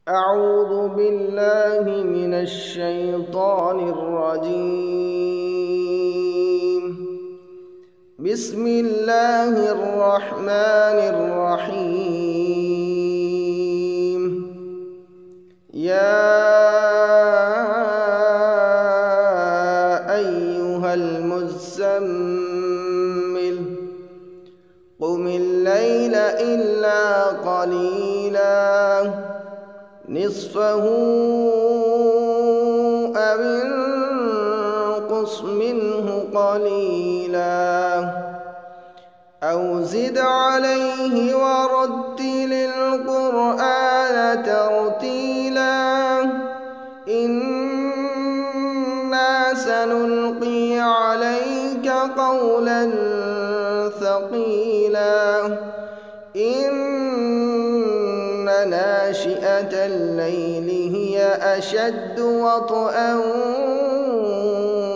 أعوذ بالله من الشيطان الرجيم. بسم الله الرحمن الرحيم. يا أيها المزمل قم الليل إلا قليلا نصفه أو انقص منه قليلا أو زد عليه ورتل القرآن ترتيلا إنا سنلقي عليك قولا ثقيلا ناشئة الليل هي أشد وطئا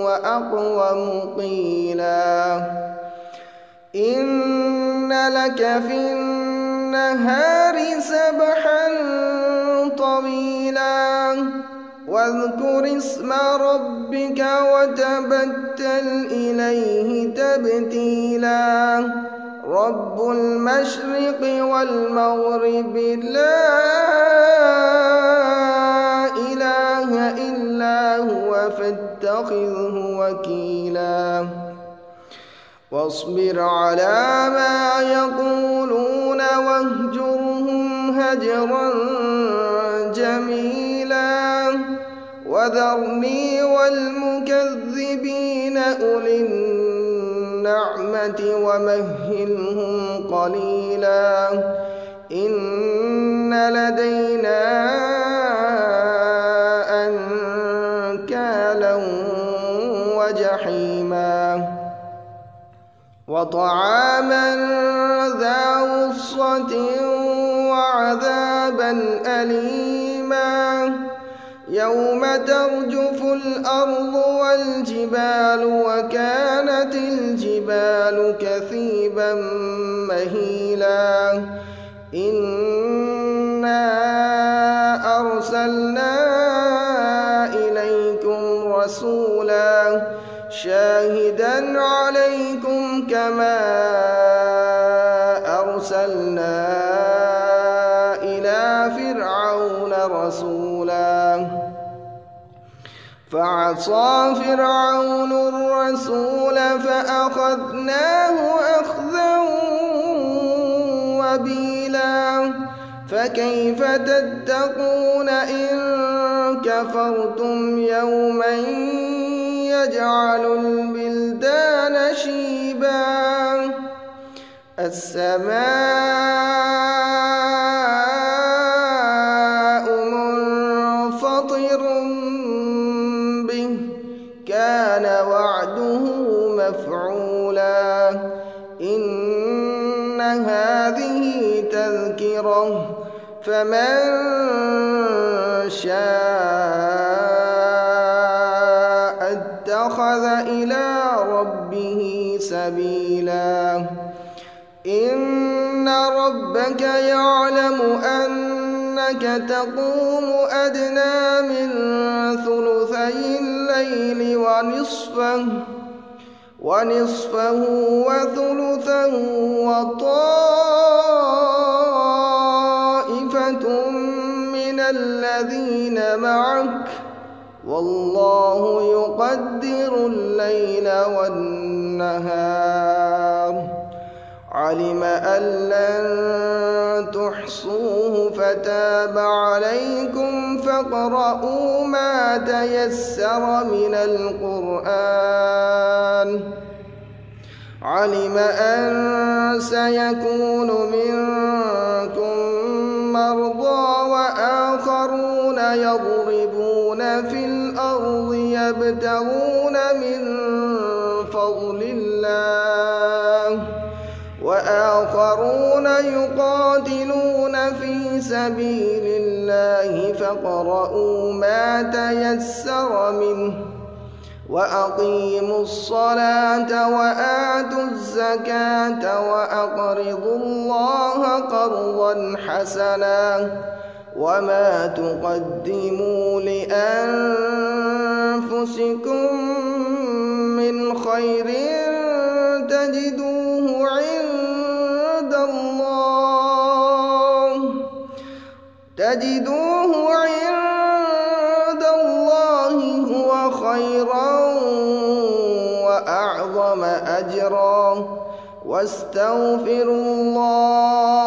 وأقوم قيلا إن لك في النهار سبحا طويلا واذكر اسم ربك وتبتل إليه تبتيلا رب المشرق والمغرب لا إله إلا هو فاتخذه وكيلا واصبر على ما يقولون واهجرهم هجرا جميلا وذرني والمكذبين أولي النعمة ومهلهم قليلا إن لدينا أنكالا وجحيما وطعاما ذا غصة وعذابا أليما يوم ترجف الأرض والجبال وكانت الجبال كثيبا مهيلا إنا أرسلنا إليكم رسولا شاهدا عليكم كما أرسلنا إلى فرعون رسولا فعصى فرعون الرسول فأخذناه أخذا وبيلا فكيف تتقون إن كفرتم يوما يجعل البلدان شيبا السماء منفطر به كان وعده مفعولا إن هذه تذكرة فمن شاء اتخذ إلى ربه سبيلا إن ربك يعلم أنك تقوم أدنى من ثلثي الليل ونصفه وثلثه وطائفة من الذين معك والله يقدر الليل والنهار علم أن لن تحصوه فتاب عليكم فاقرؤوا ما تيسر من القرآن علم أن سيكون منكم مرضى وآخرون يضربون في الأرض يبتغون من فضل الله وآخرون يقاتلون في سبيل الله فاقرؤوا ما تيسر منه وأقيموا الصلاة وآتوا الزكاة وأقرضوا الله قرضا حسنا وما تقدموا لأنفسكم من خير تجدوه عند الله هو خيرا وأعظم أجرا واستغفروا الله